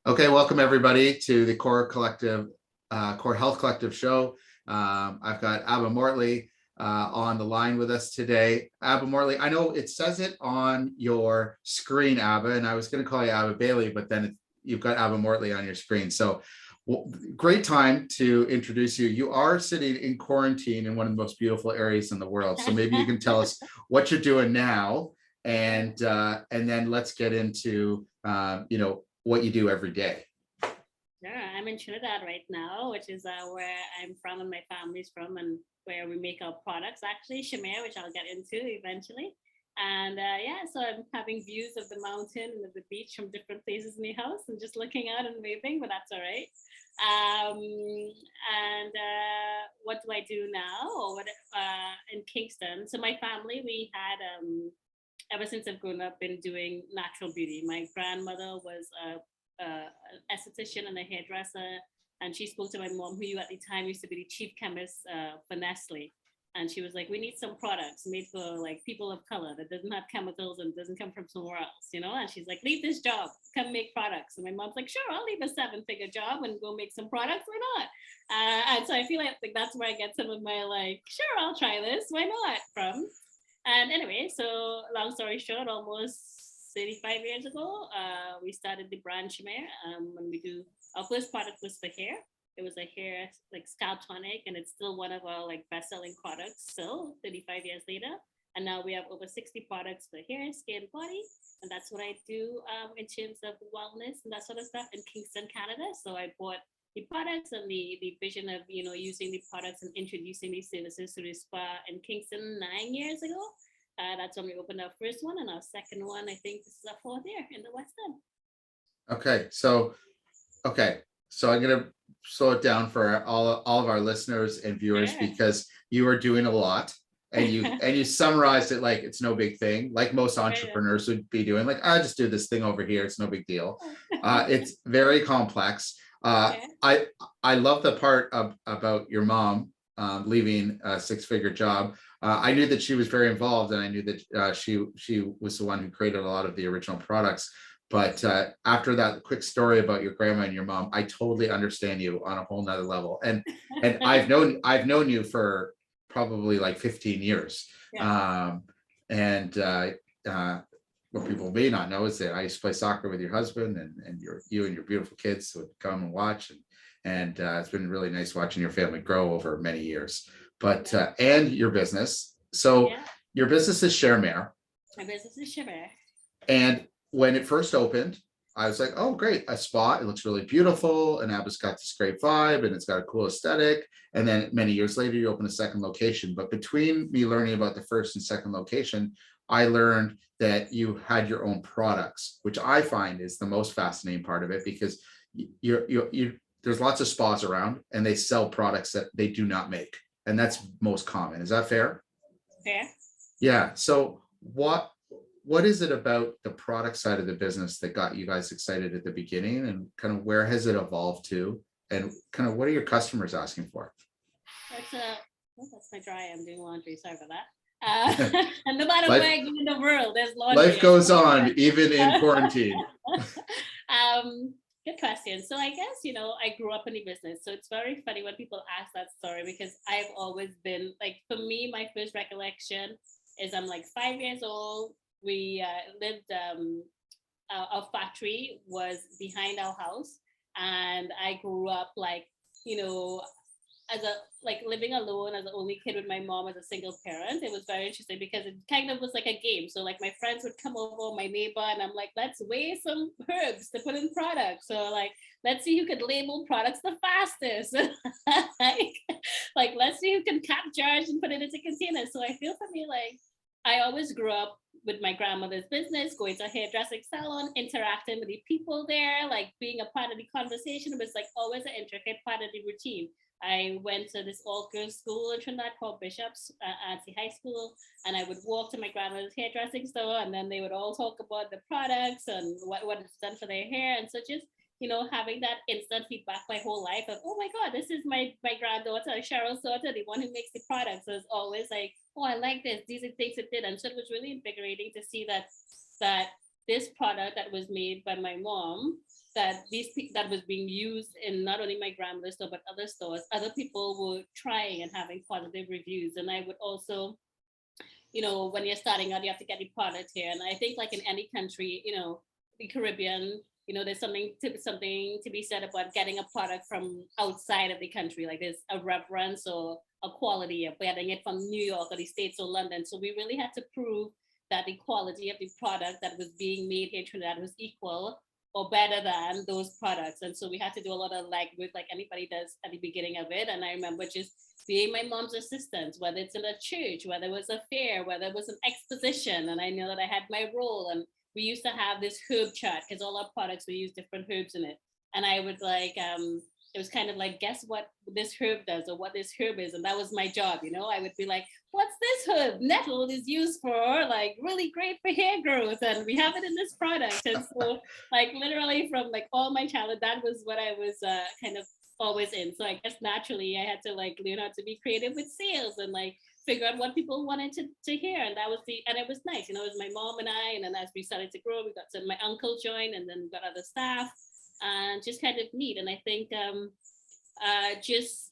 Okay, welcome everybody to the Core Collective, Core Health Collective show. I've got Abba Mortley on the line with us today. Abba Mortley, I know it says it on your screen, Abba, and I was going to call you Abba Bailey, but then you've got Abba Mortley on your screen. So great time to introduce you. You are sitting in quarantine in one of the most beautiful areas in the world. So maybe you can tell us what you're doing now, and then let's get into what you do every day. Sure. I'm in Trinidad right now, which is where I'm from and my family's from, and where we make our products, actually, Cher-Mere, which I'll get into eventually. And so I'm having views of the mountain and of the beach from different places in the house and just looking out and waving, but that's all right. What do I do now? Or what in Kingston? So my family, we had ever since I've grown up, been doing natural beauty. My grandmother was an esthetician and a hairdresser, and she spoke to my mom, who at the time used to be the chief chemist for Nestle. And she was like, we need some products made for like people of color that doesn't have chemicals and doesn't come from somewhere else, And she's like, leave this job, come make products. And my mom's like, sure, I'll leave a 7-figure job and go make some products. Why not? And so I feel like that's where I get some of my like, sure, I'll try this. Why not? From. And anyway, so long story short, almost 35 years ago, we started the brand Cher-Mere. When we do, our first product was for hair. It was a hair like scalp tonic, and it's still one of our like best-selling products still 35 years later. And now we have over 60 products for hair, skin, body, and that's what I do in terms of wellness and that sort of stuff in Kingston, Canada. So I bought the products and the vision of using the products and introducing these services to the spa in Kingston 9 years ago. That's when we opened our first one, and our second one, I think this is our fourth year in the West End. Okay, so I'm gonna slow it down for all of our listeners and viewers, because you are doing a lot, and you summarized it like it's no big thing, like most entrepreneurs would be doing. Like, I just do this thing over here; it's no big deal. It's very complex. I love the part about your mom leaving a 6-figure job. I knew that she was very involved, and I knew that she was the one who created a lot of the original products. But after that quick story about your grandma and your mom, I totally understand you on a whole nother level. And I've known you for probably like 15 years. Yeah. What people may not know is that I used to play soccer with your husband, and you and your beautiful kids would come and watch, and it's been really nice watching your family grow over many years. But and your business. So your business is Cher-Mere. My business is Cher-Mere. And when it first opened, I was like, oh, great, a spot. It looks really beautiful. And Abba's got this great vibe, and it's got a cool aesthetic. And then many years later, you open a second location. But between me learning about the first and second location, I learned that you had your own products, which I find is the most fascinating part of it, because there's lots of spas around, and they sell products that they do not make. And that's most common. Is that fair? Fair. Yeah. So what is it about the product side of the business that got you guys excited at the beginning, and kind of where has it evolved to, and kind of what are your customers asking for? That's my dry. I'm doing laundry. Sorry for that. And no matter where I go in the world, there's laundry. Life goes on, even in quarantine. Good question. So I guess, I grew up in the business. So it's very funny when people ask that story, because I've always been like, for me, my first recollection is I'm like 5 years old. We lived, our factory was behind our house, and I grew up like, living alone as the only kid with my mom as a single parent. It was very interesting because it kind of was like a game. So like my friends would come over, my neighbor, and I'm like, let's weigh some herbs to put in products. So like, let's see who could label products the fastest. like let's see who can cap jars and put it into containers. So I feel for me, like, I always grew up with my grandmother's business, going to a hairdressing salon, interacting with the people there, like being a part of the conversation. It was like always an intricate part of the routine. I went to this all-girls school in Trinidad called Bishop's Anti High School, and I would walk to my grandmother's hairdressing store, and then they would all talk about the products and what it's done for their hair. And so just, having that instant feedback my whole life of, oh my God, this is my granddaughter, Cheryl's daughter, the one who makes the products. So it's always like, oh, I like this. These are things it did. And so it was really invigorating to see that this product that was made by my mom, that that was being used in not only my grandmother's store but other stores, other people were trying and having positive reviews. And I would also, when you're starting out, you have to get the product here. And I think like in any country, the Caribbean, there's something to be said about getting a product from outside of the country. Like there's a reverence or a quality of getting it from New York or the States or London. So we really had to prove that the quality of the product that was being made here in Trinidad was equal or better than those products. And so we had to do a lot of legwork like anybody does at the beginning of it. And I remember just being my mom's assistant, whether it's in a church, whether it was a fair, whether it was an exposition. And I know that I had my role. And we used to have this herb chart because all our products, we use different herbs in it. And I would it was kind of like, guess what this herb does or what this herb is. And that was my job. I would be like, what's this herb? Nettle is used for like really great for hair growth. And we have it in this product. And so like literally from like all my childhood, that was what I was kind of always in. So I guess naturally I had to like learn how to be creative with sales and like figure out what people wanted to hear. And that was and it was nice. It was my mom and I. And then as we started to grow, we got my uncle joined and then we got other staff. And just kind of neat. And I think just,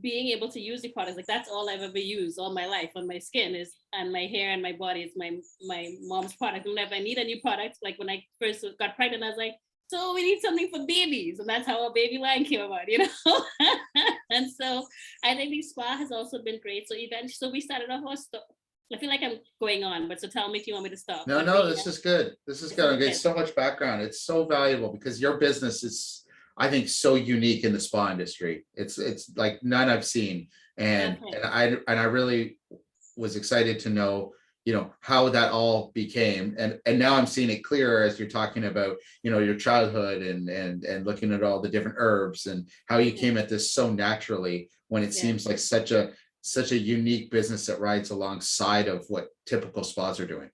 being able to use the products, like that's all I've ever used all my life on my skin is, and my hair and my body is my mom's product. Whenever I need a new product, like when I first got pregnant, I was like, so we need something for babies. And that's how our baby line came about, And so I think the spa has also been great. So eventually, so we started off our store. I feel like I'm going on, but so tell me if you want me to stop. No, this is good. This is good. Okay, so much background. It's so valuable because your business is, I think, so unique in the spa industry. It's like none I've seen, and I really was excited to know, how that all became, and now I'm seeing it clearer as you're talking about, your childhood and looking at all the different herbs and how you came at this so naturally when it seems like such a unique business that rides alongside of what typical spas are doing.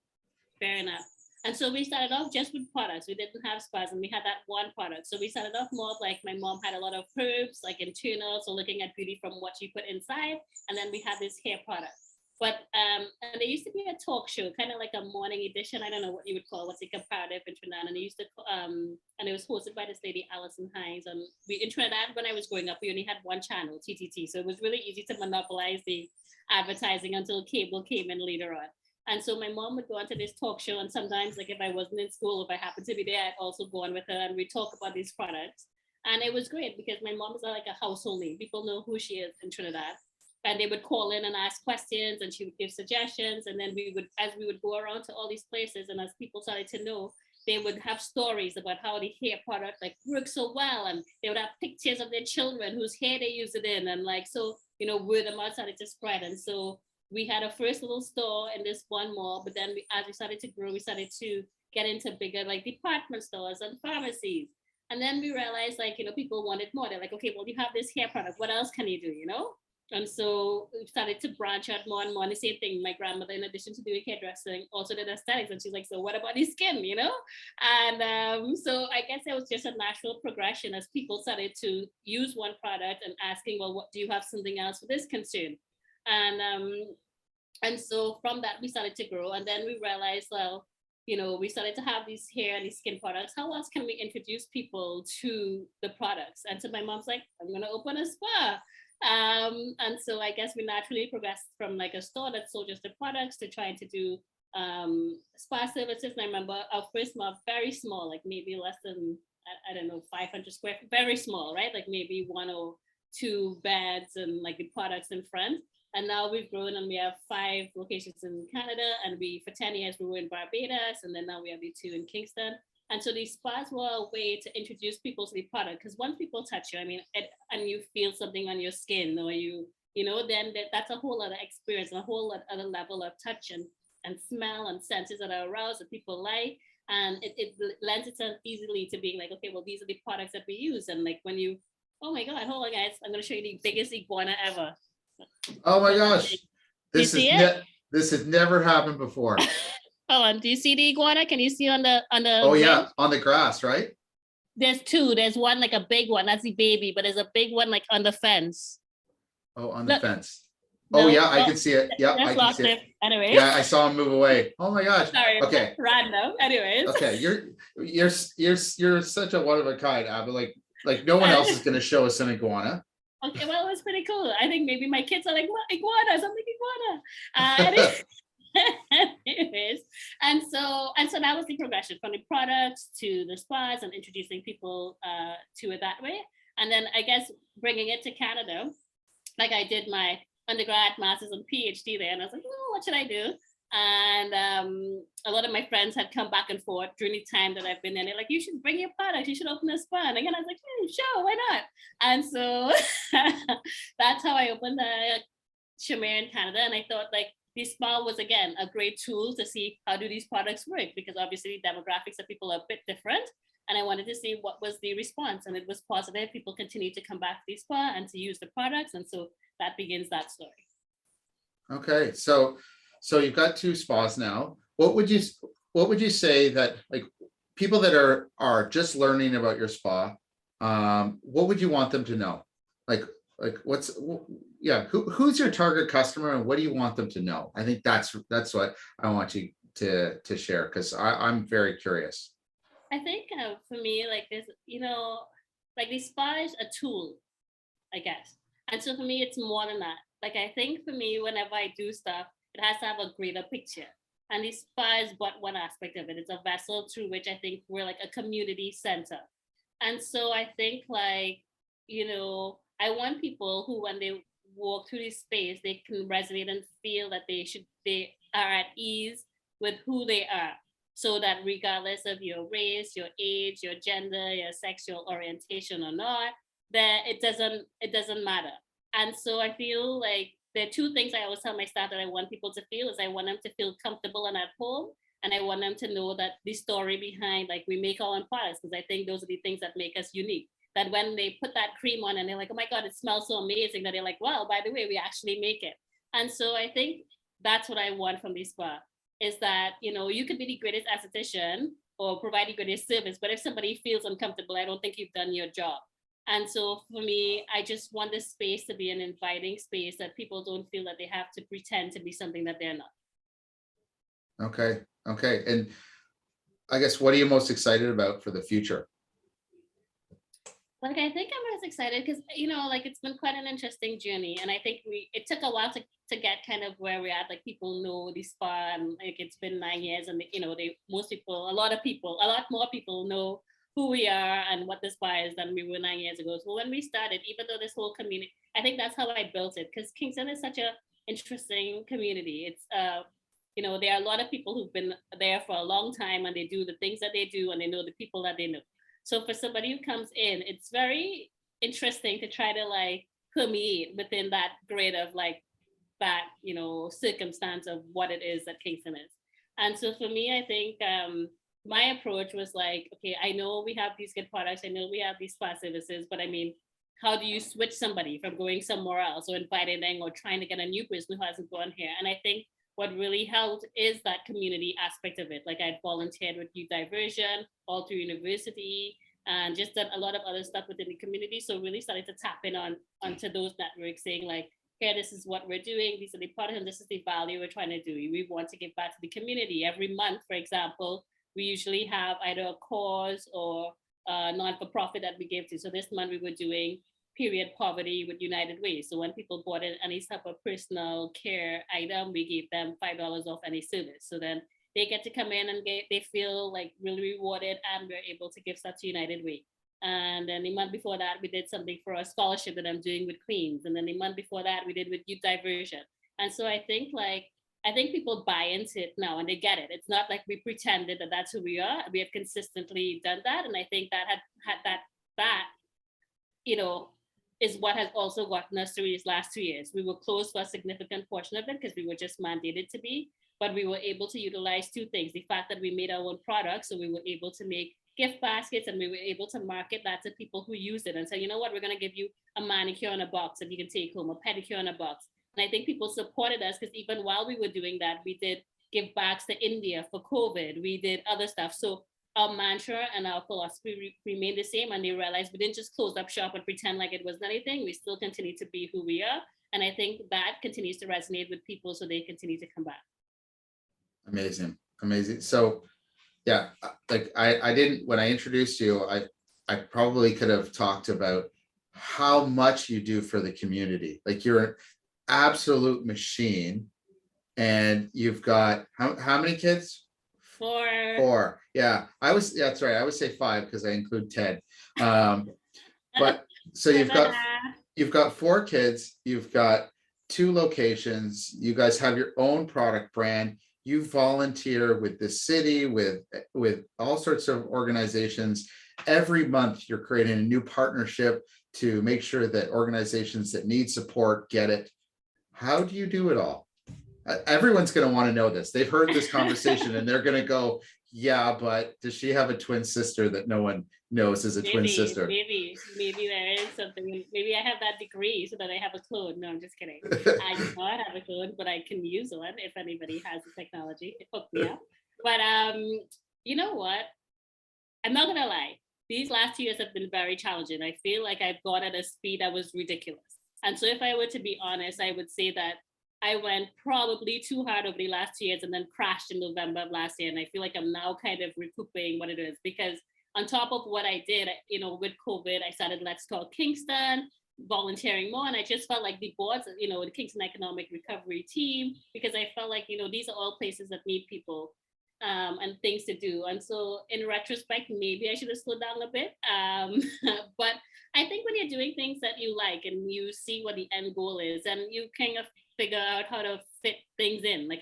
Fair enough. And so we started off just with products. We didn't have spas and we had that one product. So we started off more like my mom had a lot of herbs, like internal, so looking at beauty from what you put inside. And then we had this hair product. But and there used to be a talk show, kind of like a morning edition. I don't know what you would call what's a comparative in Trinidad. And they used to and it was hosted by this lady Alison Hines. And in Trinidad, when I was growing up, we only had one channel, TTT. So it was really easy to monopolize the advertising until cable came in later on. And so my mom would go onto this talk show, and sometimes, like if I wasn't in school, if I happened to be there, I'd also go on with her, and we'd talk about these products. And it was great because my mom is like a household name. People know who she is in Trinidad. And they would call in and ask questions, and she would give suggestions. And then as we would go around to all these places, and as people started to know, they would have stories about how the hair product like works so well, and they would have pictures of their children whose hair they use it in, and like so, word of mouth started to spread. And so we had a first little store in this one mall, but then as we started to grow, we started to get into bigger like department stores and pharmacies. And then we realized like, people wanted more. They're like, okay, well, you have this hair product. What else can you do, And so we started to branch out more and more. And the same thing, my grandmother, in addition to doing hairdressing, also did aesthetics. And she's like, so what about the skin, And so I guess it was just a natural progression as people started to use one product and asking, well, what do you have something else for this concern? And so from that, we started to grow. And then we realized, well, we started to have these hair and these skin products. How else can we introduce people to the products? And so my mom's like, I'm going to open a spa. And so I guess we naturally progressed from like a store that sold just the products to trying to do spa services. And I remember our first month, very small, like maybe less than, I don't know, 500 square feet, very small, right? Like maybe 1 or 2 beds and like the products in front. And now we've grown and we have 5 locations in Canada. And for 10 years, we were in Barbados. And then now we have the 2 in Kingston. And so these spas were a way to introduce people to the product. Because once people touch you, and you feel something on your skin, or then that's a whole other experience, a whole other level of touch and smell and senses that are aroused that people like. And it lends itself easily to being like, okay, well, these are the products that we use. And like when oh my God, hold on guys, I'm going to show you the biggest iguana ever. Oh my gosh. This has never happened before. Hold on, do you see the iguana? Can you see on the Oh bench? Yeah, on the grass, right? There's 2. There's one like a big one, that's the baby, but there's a big one like on the fence. Oh, on the fence. Oh No, yeah, I can see it. Yeah, I just can lost see it. it. Anyways, Yeah, I saw him move away. Oh my gosh. sorry, Okay. random. Anyways, Okay. You're such a one of a kind, Abby. Like no one else is gonna show us an iguana. okay, well, it was pretty cool. I think maybe my kids are like, what, iguanas? I'm like, iguana. Anyways, and so that was the progression from the products to the spas and introducing people to it that way. And then I guess bringing it to Canada, like I did my undergrad, master's, and PhD there, and I was like, oh, what should I do? And a lot of my friends had come back and forth during the time that I've been there. They're like, you should bring your products, you should open a spa. And again, I was like, sure, why not? And so that's how I opened the Cher-Mere in Canada. And I thought like this spa was again a great tool to see how do these products work, because obviously the demographics of people are a bit different. And I wanted to see what was the response, and it was positive. People continued to come back to the spa and to use the products, and so that begins that story. Okay, so you've got two spas now. What would you say that like people that are just learning about your spa, what would you want them to know? Like who's your target customer and what do you want them to know? I think that's what I want you to share, because I'm very curious. I think for me, like this, like the spa is a tool, I guess. And so for me, it's more than that. Like I think for me, whenever I do stuff, it has to have a greater picture. And the spa is but one aspect of it. It's a vessel through which I think we're like a community center. And so I think like, I want people who when they walk through this space, they can resonate and feel that they are at ease with who they are. So that regardless of your race, your age, your gender, your sexual orientation or not, that it doesn't matter. And so I feel like there are two things I always tell my staff that I want people to feel is I want them to feel comfortable and at home. And I want them to know that the story behind, like we make our own products, because I think those are the things that make us unique. That when they put that cream on and they're like, oh my God, it smells so amazing, that they're like, well, by the way, we actually make it. And so I think that's what I want from this spa is that, you could be the greatest esthetician or provide the greatest service, but if somebody feels uncomfortable, I don't think you've done your job. And so for me, I just want this space to be an inviting space that people don't feel that they have to pretend to be something that they're not. Okay. And I guess what are you most excited about for the future? Like I think I'm most excited because like it's been quite an interesting journey, and I think it took a while to get kind of where we're at. Like people know the spa, and like it's been 9 years, and a lot more people know who we are and what the spa is than we were 9 years ago. So when we started, even though this whole community, I think that's how I built it, because Kingston is such a interesting community. It's there are a lot of people who've been there for a long time, and they do the things that they do, and they know the people that they know. So for somebody who comes in, it's very interesting to try to like permeate within that grid of like that, circumstance of what it is that Kingston is. And so for me, I think my approach was like, okay, I know we have these good products, I know we have these spa services, but I mean, how do you switch somebody from going somewhere else or inviting them or trying to get a new person who hasn't gone here? And I think what really helped is that community aspect of it. Like I'd volunteered with youth diversion all through university and just done a lot of other stuff within the community. So really started to tap in onto those networks, saying like, here, this is what we're doing. These are the products and this is the value we're trying to do. We want to give back to the community. Every month, for example, we usually have either a cause or a non-for-profit that we give to. So this month we were doing period poverty with United Way. So when people bought in any type of personal care item, we gave them $5 off any service. So then they get to come in and they feel like really rewarded, and we're able to give stuff to United Way. And then the month before that, we did something for a scholarship that I'm doing with Queens. And then the month before that, we did with youth diversion. And so I think people buy into it now and they get it. It's not like we pretended that that's who we are. We have consistently done that. And I think that that is what has also gotten us through these last 2 years. We were closed for a significant portion of it because we were just mandated to be, but we were able to utilize two things. The fact that we made our own products, so we were able to make gift baskets and we were able to market that to people who use it and say, you know what, we're going to give you a manicure in a box that you can take home, a pedicure in a box. And I think people supported us because even while we were doing that, we did give backs to India for COVID. We did other stuff. So our mantra and our philosophy remain the same, and they realize we didn't just close up shop and pretend like it wasn't anything. We still continue to be who we are, and I think that continues to resonate with people, so they continue to come back. Amazing. So yeah, like I didn't, when I introduced you, I probably could have talked about how much you do for the community. Like you're an absolute machine, and you've got how many kids? Four. Yeah, that's right. I always say five because I include Ted. But so you've got four kids, you've got 2 locations, you guys have your own product brand, you volunteer with the city, with all sorts of organizations. Every month you're creating a new partnership to make sure that organizations that need support get it. How do you do it all? Everyone's going to want to know this. They've heard this conversation and they're going to go, yeah, but does she have a twin sister that no one knows is a twin sister? Maybe there is something. Maybe I have that degree so that I have a clone. No, I'm just kidding. I do not have a clone, but I can use one if anybody has the technology. Hook me up. But you know what? I'm not gonna lie. These last 2 years have been very challenging. I feel like I've gone at a speed that was ridiculous. And so if I were to be honest, I would say that I went probably too hard over the last 2 years and then crashed in November of last year. And I feel like I'm now kind of recouping what it is, because on top of what I did, with COVID, I started Let's Talk Kingston, volunteering more. And I just felt like the boards, the Kingston Economic Recovery Team, because I felt like, these are all places that need people and things to do. And so in retrospect, maybe I should have slowed down a bit. But I think when you're doing things that you like and you see what the end goal is, and you kind of figure out how to fit things in. Like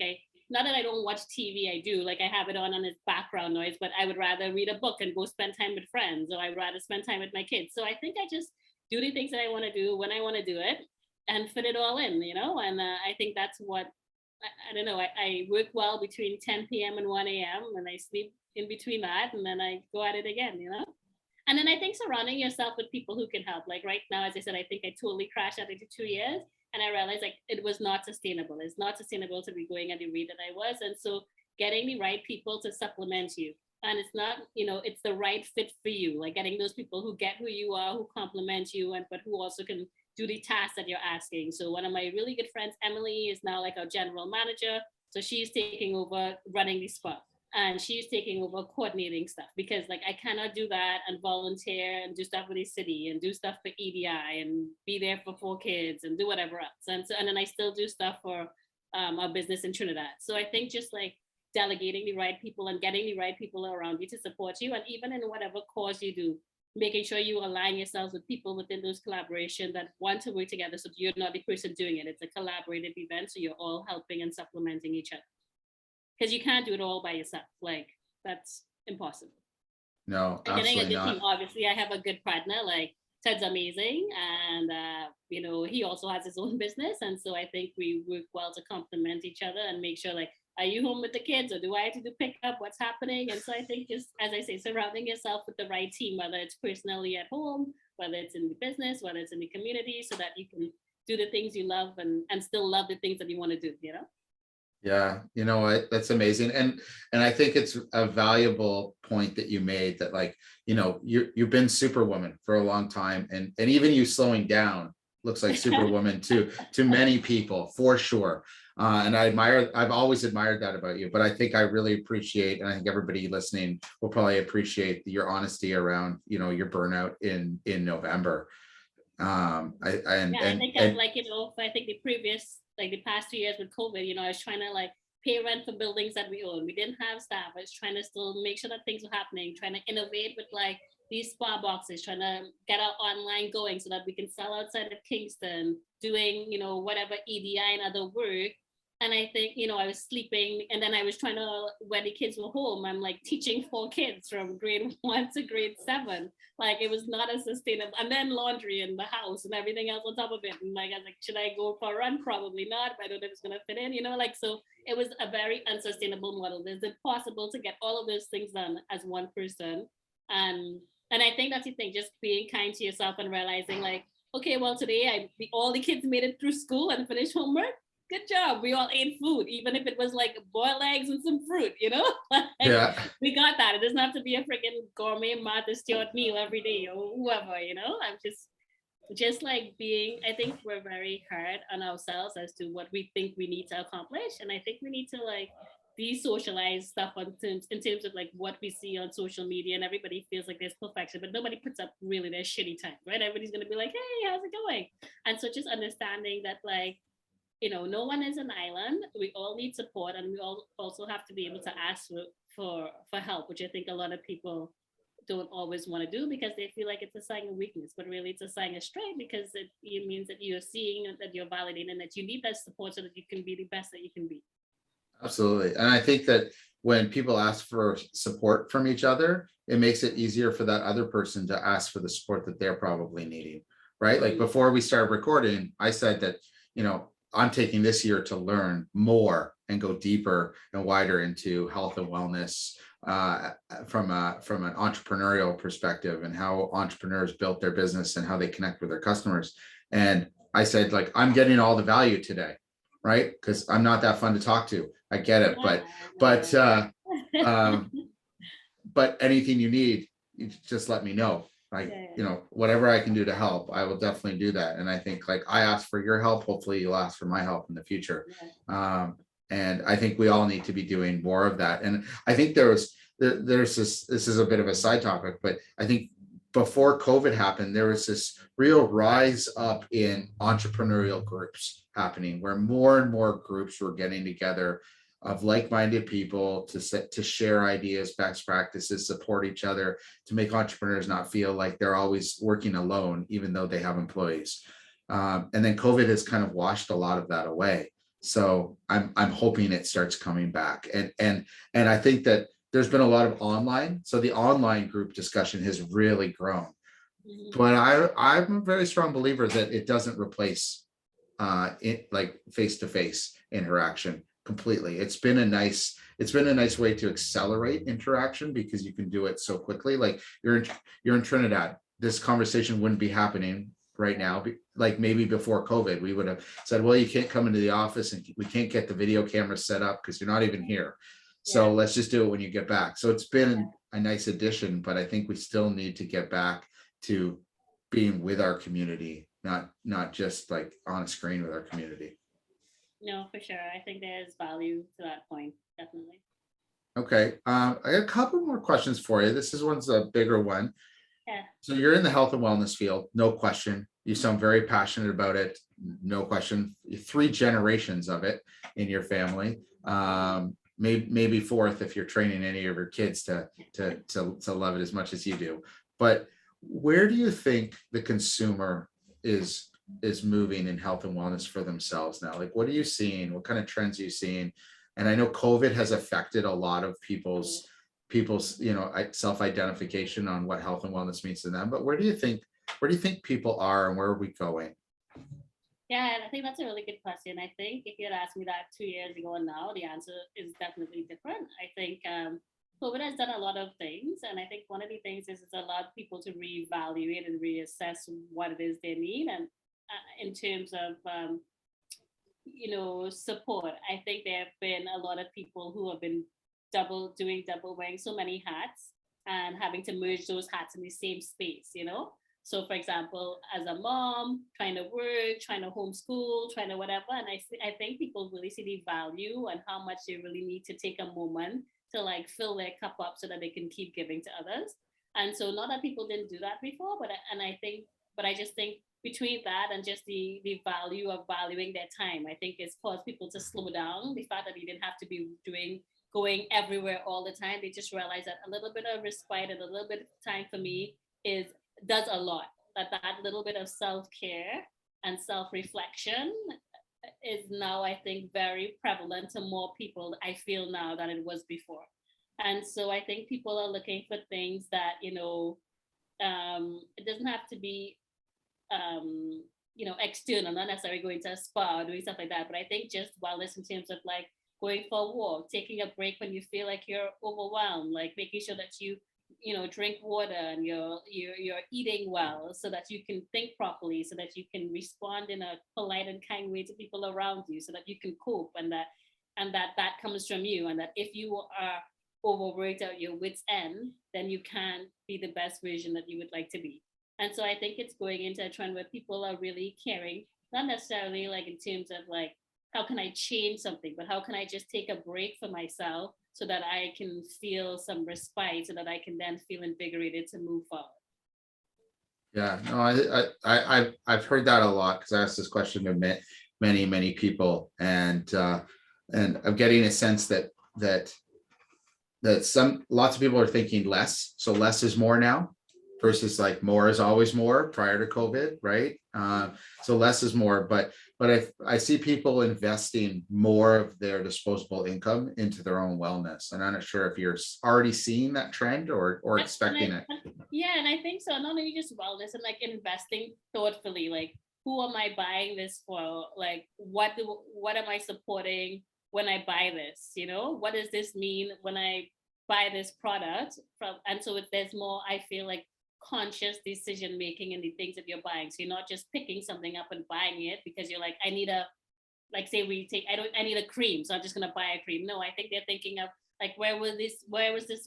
not that I don't watch TV, I do. Like I have it on as background noise, but I would rather read a book and go spend time with friends, or I'd rather spend time with my kids. So I think I just do the things that I want to do when I want to do it and fit it all in, and I think that's what, I don't know, I work well between 10 p.m. and 1 a.m. and I sleep in between that, and then I go at it again, And then I think surrounding yourself with people who can help. Like right now, as I said, I think I totally crashed out into 2 years. And I realized like it was not sustainable. It's not sustainable to be going at the rate that I was. And so getting the right people to supplement you. And it's not, it's the right fit for you. Like getting those people who get who you are, who complement you, but who also can do the tasks that you're asking. So one of my really good friends, Emily, is now like our general manager. So she's taking over running the spot. And she's taking over coordinating stuff, because like I cannot do that and volunteer and do stuff with the city and do stuff for EDI and be there for 4 kids and do whatever else. And then I still do stuff for our business in Trinidad. So I think just like delegating the right people and getting the right people around you to support you, and even in whatever cause you do, making sure you align yourselves with people within those collaborations that want to work together, so you're not the person doing it. It's a collaborative event, so you're all helping and supplementing each other. Because you can't do it all by yourself. Like that's impossible. No, absolutely not. Team. Obviously, I have a good partner. Like Ted's amazing, and he also has his own business, and so I think we work well to complement each other and make sure, like, are you home with the kids, or do I have to do pick up? What's happening? And so I think just, as I say, surrounding yourself with the right team, whether it's personally at home, whether it's in the business, whether it's in the community, so that you can do the things you love and still love the things that you want to do. Yeah, you know what, that's amazing. And I think it's a valuable point that you made, that like, you've been Superwoman for a long time, and even you slowing down looks like Superwoman to many people, for sure. And I've always admired that about you, but I think I really appreciate, and I think everybody listening will probably appreciate your honesty around, your burnout in November. I think the past 2 years with COVID, I was trying to like pay rent for buildings that we own. We didn't have staff. I was trying to still make sure that things were happening, trying to innovate with like these spa boxes, trying to get our online going so that we can sell outside of Kingston, doing, whatever EDI and other work. And I think, I was sleeping, and then I was trying to, when the kids were home, I'm like teaching 4 kids from grade 1 to grade 7. Like it was not as sustainable. And then laundry in the house and everything else on top of it. And like, I was like, should I go for a run? Probably not, but I don't know if it's going to fit in, so it was a very unsustainable model. It's impossible to get all of those things done as one person. And I think that's the thing, just being kind to yourself and realizing like, okay, well, today all the kids made it through school and finished homework. good job. We all ate food, even if it was like boiled eggs and some fruit, Like, Yeah. we got that. It doesn't have to be a freaking gourmet Martha Stewart meal every day or whoever, I'm just like being, I think we're very hard on ourselves as to what we think we need to accomplish. And I think we need to like de-socialize stuff in terms of like what we see on social media, and everybody feels like there's perfection, but nobody puts up really their shitty time, right? Everybody's gonna be like, hey, how's it going? And so just understanding that like, no one is an island. We all need support, and we all also have to be able to ask for help, which I think a lot of people don't always want to do because they feel like it's a sign of weakness, but really it's a sign of strength because it means that you're seeing that you're validating and that you need that support so that you can be the best that you can be. Absolutely. And I think that when people ask for support from each other, it makes it easier for that other person to ask for the support that they're probably needing, right? Like before we started recording, I said that, I'm taking this year to learn more and go deeper and wider into health and wellness from an entrepreneurial perspective and how entrepreneurs built their business and how they connect with their customers. And I said, like, I'm getting all the value today, right? Because I'm not that fun to talk to. I get it, but anything you need, you just let me know. Like, whatever I can do to help, I will definitely do that. And I think like I ask for your help, hopefully you'll ask for my help in the future. And I think we all need to be doing more of that. And I think there's this is a bit of a side topic, but I think before COVID happened, there was this real rise up in entrepreneurial groups happening where more and more groups were getting together of like-minded people to share ideas, best practices, support each other, to make entrepreneurs not feel like they're always working alone, even though they have employees. And then COVID has kind of washed a lot of that away. So I'm hoping it starts coming back. And I think that there's been a lot of online. So the online group discussion has really grown. But I'm a very strong believer that it doesn't replace like face-to-face interaction completely. It's been a nice way to accelerate interaction because you can do it so quickly. Like you're in Trinidad, this conversation wouldn't be happening right now. Like maybe before COVID, we would have said, well, you can't come into the office and we can't get the video camera set up because you're not even here. So let's just do it when you get back. So it's been a nice addition, but I think we still need to get back to being with our community, not just like on a screen with our community. No, for sure. I think there's value to that point, definitely. Okay, I got a couple more questions for you. One's a bigger one. Yeah. So you're in the health and wellness field, no question. You sound very passionate about it, no question. 3 generations of it in your family. Maybe 4th if you're training any of your kids to love it as much as you do. But where do you think the consumer is moving in health and wellness for themselves now? Like, what are you seeing? What kind of trends are you seeing? And I know COVID has affected a lot of people's self-identification on what health and wellness means to them. But where do you think people are, and where are we going? Yeah, and I think that's a really good question. I think if you had asked me that 2 years ago and now, the answer is definitely different. I think COVID has done a lot of things. And I think one of the things is it's allowed people to reevaluate and reassess what it is they need. And in terms of, support, I think there have been a lot of people who have been wearing so many hats and having to merge those hats in the same space. So, for example, as a mom, trying to work, trying to homeschool, trying to whatever, and I think people really see the value and how much they really need to take a moment to like fill their cup up so that they can keep giving to others. And so, not that people didn't do that before, but I just think between that and just the value of valuing their time, I think it's caused people to slow down. The fact that they didn't have to be going everywhere all the time, they just realized that a little bit of respite and a little bit of time for me does a lot. That little bit of self-care and self-reflection is now, I think, very prevalent to more people, I feel now, than it was before. And so I think people are looking for things that, it doesn't have to be, external, not necessarily going to a spa or doing stuff like that. But I think just wellness in terms of like going for a walk, taking a break when you feel like you're overwhelmed, like making sure that you drink water, and you're eating well, so that you can think properly, so that you can respond in a polite and kind way to people around you, so that you can cope, and that comes from you, and that if you are overworked at your wits end, then you can't be the best version that you would like to be. And so I think it's going into a trend where people are really caring, not necessarily like in terms of like, how can I change something, but how can I just take a break for myself so that I can feel some respite, so that I can then feel invigorated to move forward. Yeah, no, I've heard that a lot, because I asked this question to many people, and I'm getting a sense that some lots of people are thinking less, so less is more now, versus like more is always more prior to COVID, right? So less is more, but I see people investing more of their disposable income into their own wellness, and I'm not sure if you're already seeing that trend or expecting it. Yeah, and I think so. Not only just wellness and like investing thoughtfully, like who am I buying this for? Like what am I supporting when I buy this? What does this mean when I buy this product from? And so there's more, I feel like, conscious decision making in the things that you're buying. So you're not just picking something up and buying it because you're like, I need a, like say I need a cream, so I'm just gonna buy a cream. No, I think they're thinking of like, where was this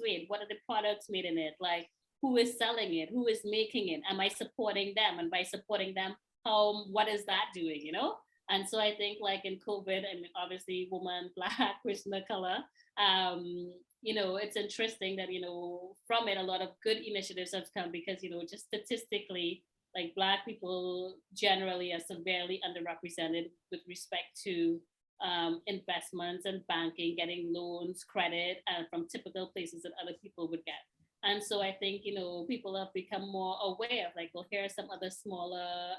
made? What are the products made in it? Like, who is selling it? Who is making it? Am I supporting them? And by supporting them, what is that doing? And so I think like in COVID, and obviously woman, Black, person of color, it's interesting that, from it, a lot of good initiatives have come, because, just statistically, like Black people generally are severely underrepresented with respect to investments and banking, getting loans, credit, from typical places that other people would get. And so I think, people have become more aware of like, well, here are some other smaller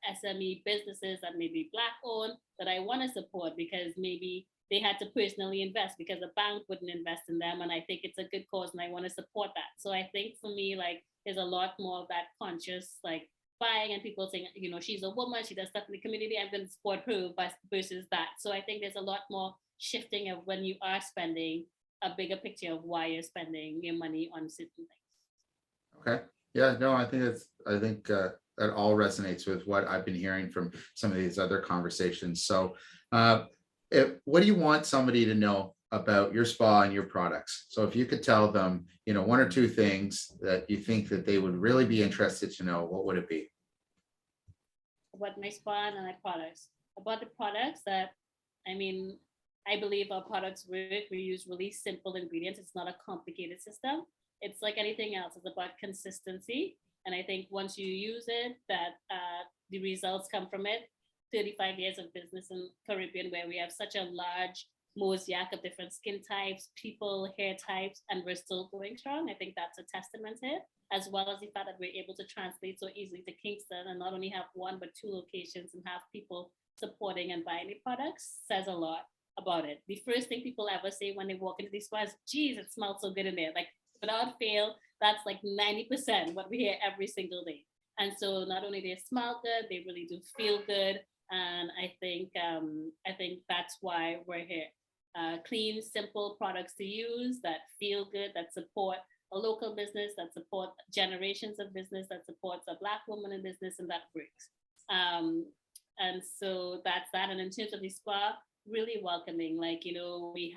SME businesses that may be Black owned that I want to support, because maybe they had to personally invest because the bank wouldn't invest in them. And I think it's a good cause and I want to support that. So I think for me, like, there's a lot more of that conscious, like, buying, and people saying, she's a woman, she does stuff in the community, I'm going to support her, versus that. So I think there's a lot more shifting of when you are spending, a bigger picture of why you're spending your money on certain things. Okay. Yeah, no, I think that all resonates with what I've been hearing from some of these other conversations. So what do you want somebody to know about your spa and your products? So if you could tell them, one or two things that you think that they would really be interested to know, what would it be? About my spa and my products. About the products, that, I believe our products work. We use really simple ingredients. It's not a complicated system. It's like anything else. It's about consistency. And I think once you use it, that the results come from it. 35 years of business in Caribbean, where we have such a large mosaic of different skin types, people, hair types, and we're still going strong. I think that's a testament to it, as well as the fact that we're able to translate so easily to Kingston and not only have one but two locations and have people supporting and buying the products, says a lot about it. The first thing people ever say when they walk into these stores, geez, it smells so good in there. Like, without fail, that's like 90% what we hear every single day. And so not only they smell good, they really do feel good. And I think that's why we're here. Clean, simple products to use that feel good, that support a local business, that support generations of business, that supports a Black woman in business, and that works. And so that's that. And in terms of the spa, really welcoming. Like, we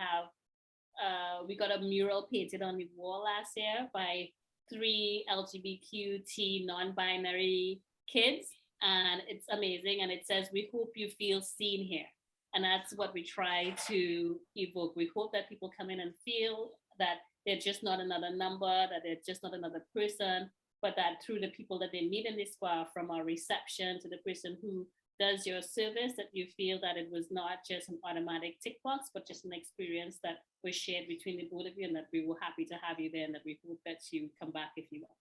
got a mural painted on the wall last year by 3 LGBTQT non-binary kids. And it's amazing. And it says, we hope you feel seen here. And that's what we try to evoke. We hope that people come in and feel that they're just not another number, that they're just not another person, but that through the people that they meet in this spa, from our reception to the person who does your service, that you feel that it was not just an automatic tick box, but just an experience that was shared between the both of you, and that we were happy to have you there, and that we hope that you come back if you want.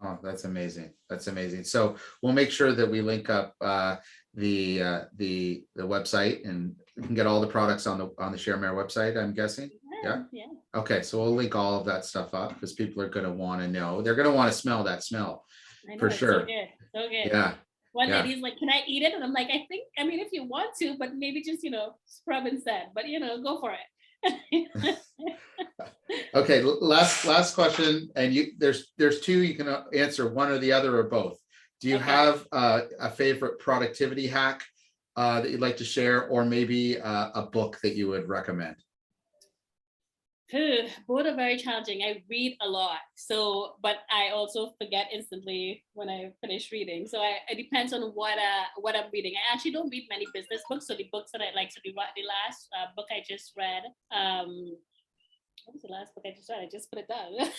Oh, that's amazing. That's amazing. So we'll make sure that we link up the website, and we can get all the products on the Cher-Mere website, I'm guessing. Yeah. Okay. So we'll link all of that stuff up, because people are going to want to know. They're going to want to smell that smell. I know, for sure. So good. So good. Yeah. One lady's like, can I eat it? And I'm like, if you want to, but maybe just, scrub instead, but, go for it. Okay, last question, and there's two you can answer, one or the other or both. Do you Okay. have a favorite productivity hack that you'd like to share, or maybe a book that you would recommend? Both are very challenging. I read a lot, but I also forget instantly when I finish reading. So it depends on what I'm reading. I actually don't read many business books. So the books that I like, so the last book I just read, what was the last book I just read? I just put it down. Oh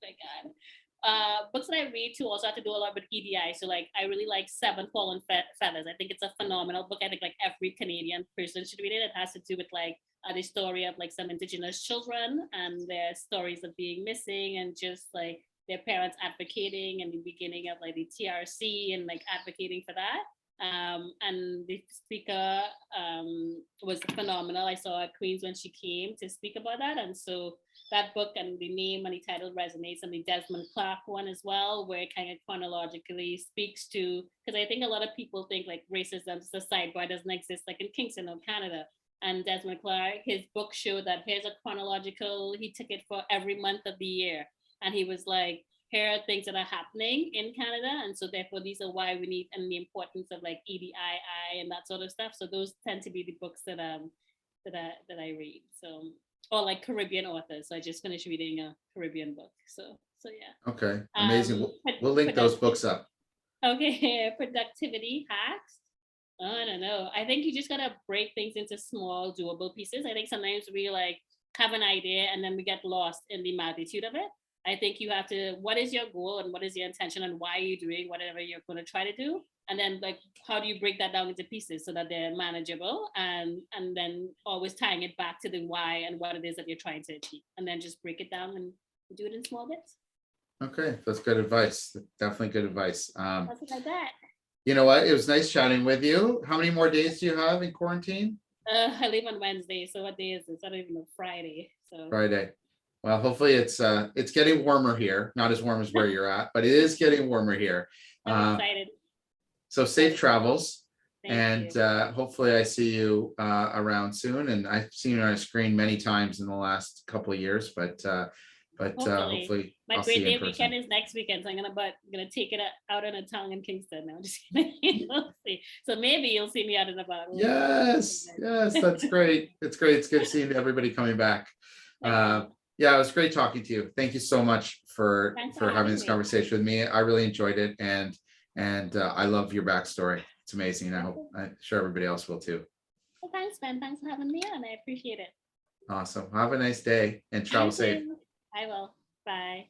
my God. Books that I read too also have to do a lot with EDI. So like I really like Seven Fallen Feathers. I think it's a phenomenal book. I think like every Canadian person should read it. It has to do with like the story of like some Indigenous children and their stories of being missing, and just like their parents advocating and the beginning of like the TRC and like advocating for that. And the speaker was phenomenal. I saw at Queens when she came to speak about that. And so that book and the name and the title resonates, and the Desmond Clark one as well, where it kind of chronologically speaks to, because I think a lot of people think like racism is a sidebar, doesn't exist like in Kingston or Canada. And Desmond Clark, his book showed that here's a chronological, he took it for every month of the year. And he was like, here are things that are happening in Canada. And so therefore these are why we need, and the importance of like EDII and that sort of stuff. So those tend to be the books that I read. So, or like Caribbean authors. So I just finished reading a Caribbean book. So yeah. Okay, amazing. We'll link those books up. Okay, productivity hacks. I don't know. I think you just gotta break things into small, doable pieces. I think sometimes we like have an idea and then we get lost in the magnitude of it. I think you have to, what is your goal and what is your intention and why are you doing whatever you're going to try to do? And then like, how do you break that down into pieces so that they're manageable, and then always tying it back to the why and what it is that you're trying to achieve, and then just break it down and do it in small bits. Okay, that's good advice. Definitely good advice. Something like that. You know what? It was nice chatting with you. How many more days do you have in quarantine? I leave on Wednesday, so what day is this? I don't even know. Friday. So Friday. Well, hopefully it's getting warmer here. Not as warm as where you're at, but it is getting warmer here. I'm excited. So safe travels. Thank and hopefully I see you around soon. And I've seen you on a screen many times in the last couple of years, but hopefully my I'll see great you day in person. weekend is next weekend, so I'm gonna take it out on a tongue in Kingston. No, just kidding. We'll see. So maybe you'll see me out and about. Yes, that's great. It's great. It's good seeing everybody coming back. Yeah, it was great talking to you. Thank you so much for having this conversation with me. I really enjoyed it, and I love your backstory. It's amazing. I'm sure everybody else will too. Well, thanks, Ben. Thanks for having me on. I appreciate it. Awesome. Have a nice day and travel safe. I will. Bye.